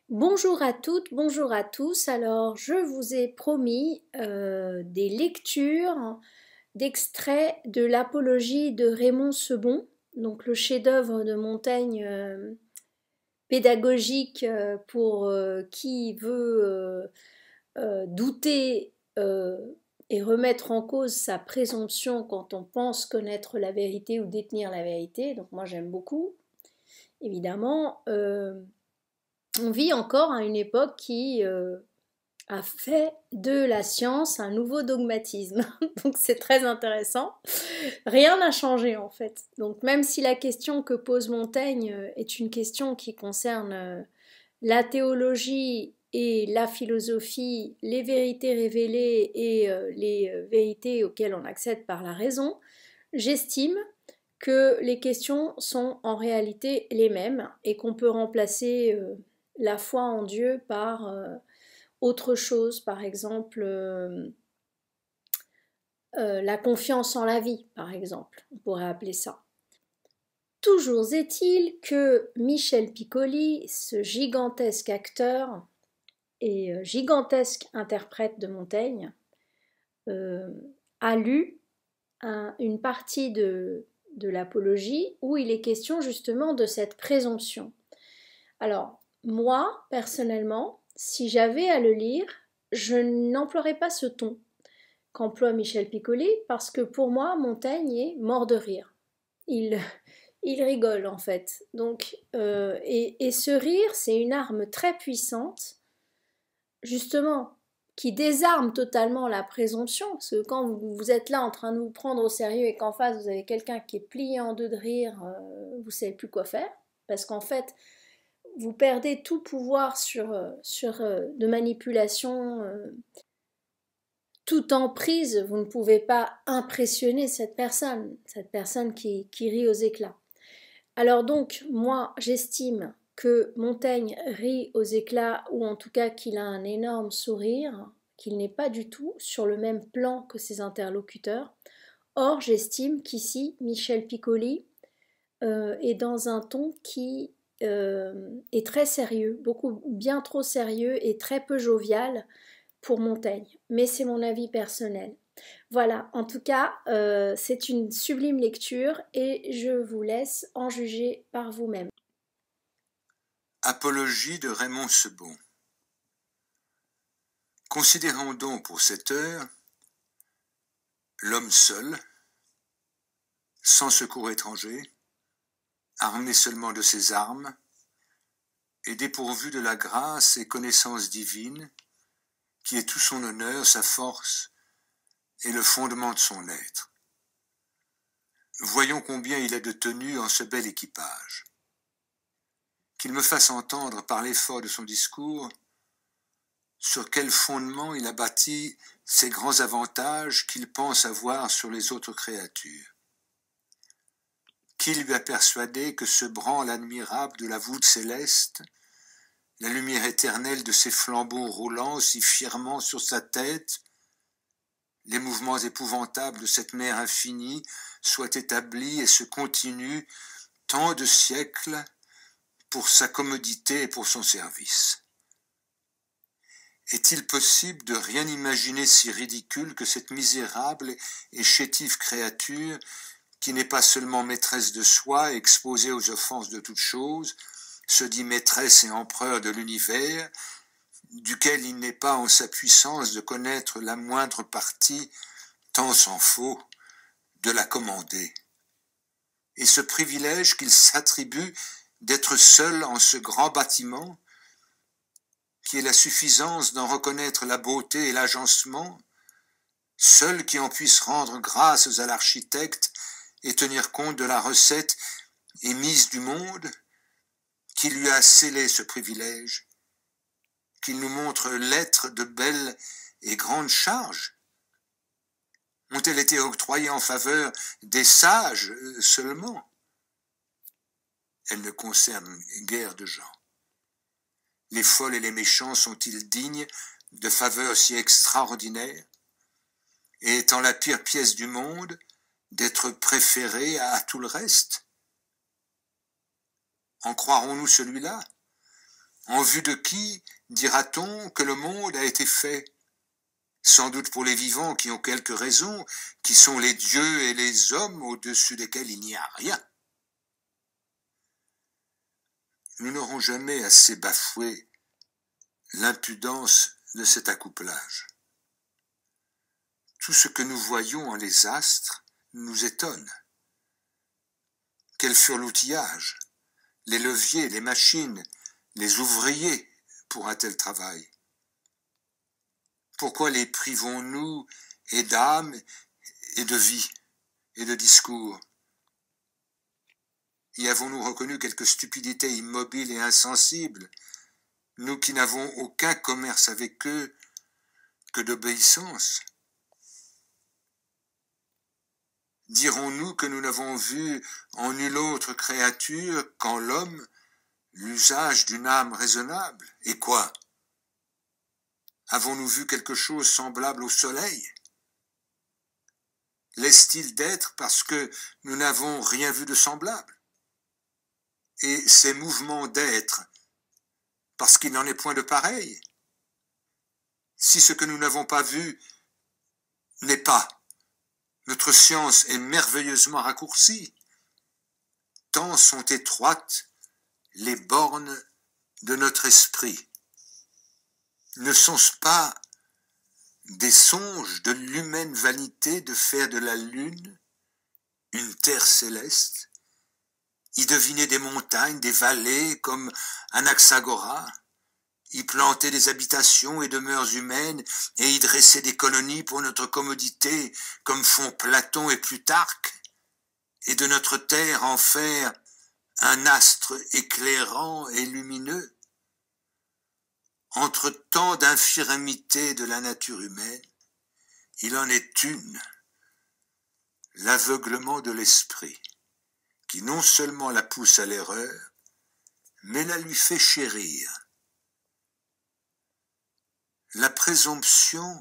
Bonjour à toutes, bonjour à tous. Alors, je vous ai promis des lectures d'extraits de l'Apologie de Raymond Sebon, donc le chef-d'œuvre de Montaigne pédagogique pour qui veut douter et remettre en cause sa présomption quand on pense connaître la vérité ou détenir la vérité. Donc moi j'aime beaucoup, évidemment. On vit encore à une époque qui a fait de la science un nouveau dogmatisme. Donc c'est très intéressant. Rien n'a changé en fait. Donc même si la question que pose Montaigne est une question qui concerne la théologie et la philosophie, les vérités révélées et les vérités auxquelles on accède par la raison, j'estime que les questions sont en réalité les mêmes et qu'on peut remplacer la foi en Dieu par autre chose, par exemple la confiance en la vie, par exemple, on pourrait appeler ça. Toujours est-il que Michel Piccoli, ce gigantesque acteur et gigantesque interprète de Montaigne, euh, a lu une partie de l'Apologie où il est question justement de cette présomption. Alors, moi, personnellement, si j'avais à le lire, je n'emploierais pas ce ton qu'emploie Michel Piccoli, parce que pour moi, Montaigne est mort de rire. Il, il rigole en fait. Donc, et ce rire, c'est une arme très puissante, justement, qui désarme totalement la présomption. Parce que quand vous êtes là en train de vous prendre au sérieux et qu'en face vous avez quelqu'un qui est plié en deux de rire, vous ne savez plus quoi faire. Parce qu'en fait, vous perdez tout pouvoir de manipulation, toute emprise, vous ne pouvez pas impressionner cette personne qui rit aux éclats. Alors donc, moi, j'estime que Montaigne rit aux éclats, ou en tout cas qu'il a un énorme sourire, qu'il n'est pas du tout sur le même plan que ses interlocuteurs. Or, j'estime qu'ici, Michel Piccoli est dans un ton qui est très sérieux, beaucoup bien trop sérieux et très peu jovial pour Montaigne. Mais c'est mon avis personnel. Voilà, en tout cas, c'est une sublime lecture et je vous laisse en juger par vous-même. Apologie de Raymond Sebon. Considérons donc pour cette heure l'homme seul, sans secours étranger, armé seulement de ses armes, et dépourvu de la grâce et connaissance divine, qui est tout son honneur, sa force et le fondement de son être. Voyons combien il est de tenue en ce bel équipage. Qu'il me fasse entendre par l'effort de son discours sur quel fondement il a bâti ces grands avantages qu'il pense avoir sur les autres créatures. Qui lui a persuadé que ce branle admirable de la voûte céleste, la lumière éternelle de ses flambeaux roulant si fièrement sur sa tête, les mouvements épouvantables de cette mer infinie soient établis et se continuent tant de siècles pour sa commodité et pour son service. Est-il possible de rien imaginer si ridicule que cette misérable et chétive créature, qui n'est pas seulement maîtresse de soi, exposée aux offenses de toutes choses, se dit maîtresse et empereur de l'univers, duquel il n'est pas en sa puissance de connaître la moindre partie, tant s'en faut, de la commander. Et ce privilège qu'il s'attribue d'être seul en ce grand bâtiment, qui est la suffisance d'en reconnaître la beauté et l'agencement, seul qui en puisse rendre grâce à l'architecte et tenir compte de la recette émise du monde, qui lui a scellé ce privilège, qu'il nous montre l'être de belles et grandes charges. Ont-elles été octroyées en faveur des sages seulement? Elles ne concernent guère de gens. Les folles et les méchants sont-ils dignes de faveurs si extraordinaires, et étant la pire pièce du monde, d'être préférés à tout le reste? En croirons-nous celui-là? En vue de qui dira-t-on que le monde a été fait? Sans doute pour les vivants qui ont quelques raisons, qui sont les dieux et les hommes au-dessus desquels il n'y a rien. Nous n'aurons jamais assez bafoué l'impudence de cet accouplage. Tout ce que nous voyons en les astres nous étonne. Quels furent l'outillage, les leviers, les machines, les ouvriers pour un tel travail? Pourquoi les privons-nous et d'âme et de vie et de discours? Y avons-nous reconnu quelque stupidité immobile et insensible, nous qui n'avons aucun commerce avec eux que d'obéissance? Dirons-nous que nous n'avons vu en nulle autre créature qu'en l'homme l'usage d'une âme raisonnable? Et quoi? Avons-nous vu quelque chose semblable au soleil? Laisse-t-il d'être parce que nous n'avons rien vu de semblable? Et ces mouvements d'être, parce qu'il n'en est point de pareil? Si ce que nous n'avons pas vu n'est pas, notre science est merveilleusement raccourcie, tant sont étroites les bornes de notre esprit. Ne sont-ce pas des songes de l'humaine vanité de faire de la lune une terre céleste, y deviner des montagnes, des vallées comme Anaxagora, y planter des habitations et demeures humaines et y dresser des colonies pour notre commodité comme font Platon et Plutarque, et de notre terre en faire un astre éclairant et lumineux? Entre tant d'infirmités de la nature humaine, il en est une, l'aveuglement de l'esprit, qui non seulement la pousse à l'erreur, mais la lui fait chérir. La présomption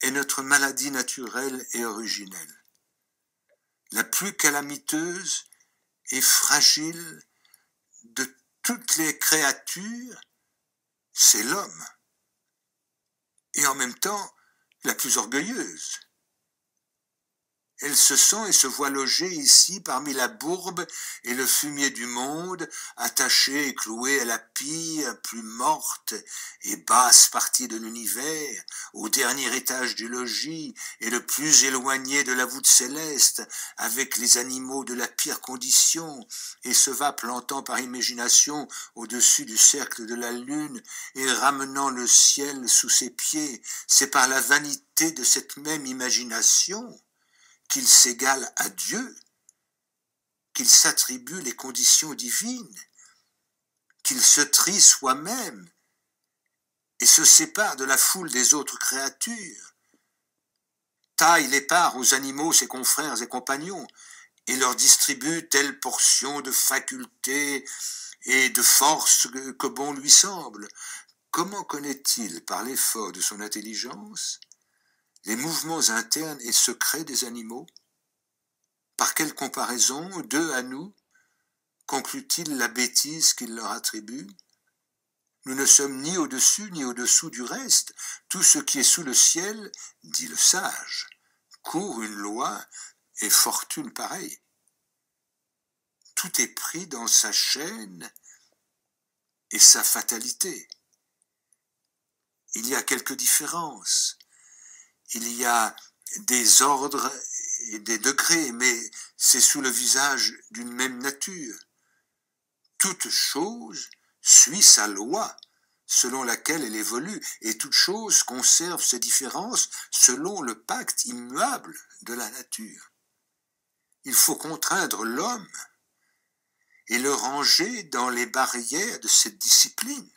est notre maladie naturelle et originelle, la plus calamiteuse et fragile de toutes les créatures. C'est l'homme, et en même temps la plus orgueilleuse. Elle se sent et se voit logée ici parmi la bourbe et le fumier du monde, attachée et clouée à la pille plus morte et basse partie de l'univers, au dernier étage du logis et le plus éloigné de la voûte céleste, avec les animaux de la pire condition, et se va plantant par imagination au-dessus du cercle de la lune et ramenant le ciel sous ses pieds. C'est par la vanité de cette même imagination qu'il s'égale à Dieu, qu'il s'attribue les conditions divines, qu'il se trie soi-même et se sépare de la foule des autres créatures, taille les parts aux animaux ses confrères et compagnons, et leur distribue telle portion de facultés et de force que bon lui semble. Comment connaît-il, par l'effort de son intelligence, les mouvements internes et secrets des animaux? Par quelle comparaison, d'eux à nous, conclut-il la bêtise qu'il leur attribue? Nous ne sommes ni au-dessus ni au-dessous du reste. Tout ce qui est sous le ciel, dit le sage, court une loi et fortune pareille. Tout est pris dans sa chaîne et sa fatalité. Il y a quelques différences. Il y a des ordres et des degrés, mais c'est sous le visage d'une même nature. Toute chose suit sa loi, selon laquelle elle évolue, et toute chose conserve ses différences selon le pacte immuable de la nature. Il faut contraindre l'homme et le ranger dans les barrières de cette discipline.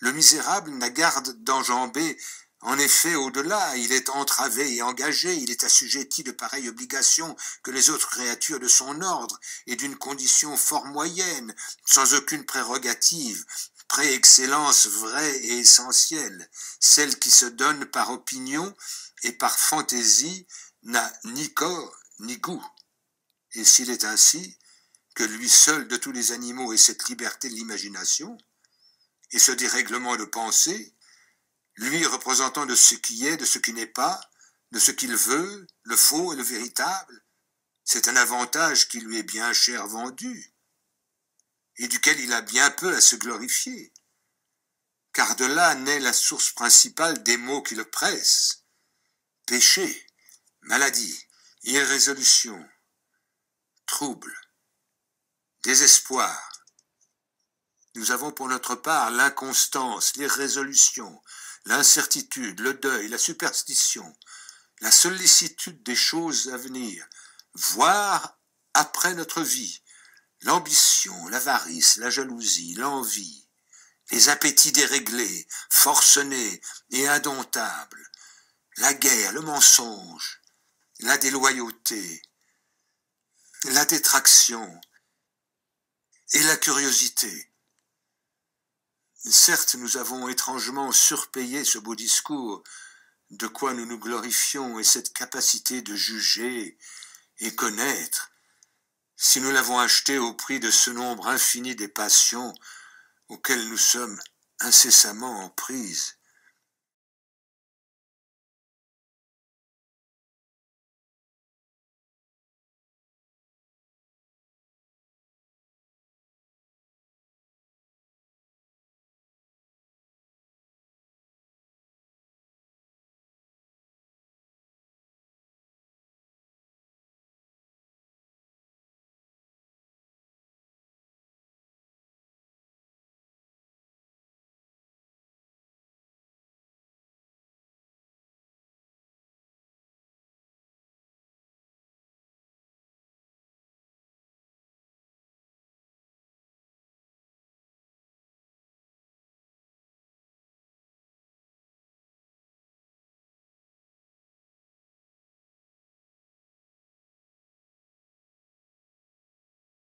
Le misérable n'a garde d'enjamber. En effet, au-delà, il est entravé et engagé, il est assujetti de pareilles obligations que les autres créatures de son ordre, et d'une condition fort moyenne, sans aucune prérogative, préexcellence vraie et essentielle. Celle qui se donne par opinion et par fantaisie n'a ni corps ni goût. Et s'il est ainsi, que lui seul de tous les animaux ait cette liberté de l'imagination et ce dérèglement de pensée, lui représentant de ce qui est, de ce qui n'est pas, de ce qu'il veut, le faux et le véritable, c'est un avantage qui lui est bien cher vendu et duquel il a bien peu à se glorifier, car de là naît la source principale des maux qui le pressent: péché, maladie, irrésolution, trouble, désespoir. Nous avons pour notre part l'inconstance, l'irrésolution, l'incertitude, le deuil, la superstition, la sollicitude des choses à venir, voire après notre vie, l'ambition, l'avarice, la jalousie, l'envie, les appétits déréglés, forcenés et indomptables, la guerre, le mensonge, la déloyauté, la détraction et la curiosité. Certes, nous avons étrangement surpayé ce beau discours, de quoi nous nous glorifions, et cette capacité de juger et connaître, si nous l'avons acheté au prix de ce nombre infini des passions auxquelles nous sommes incessamment en prise.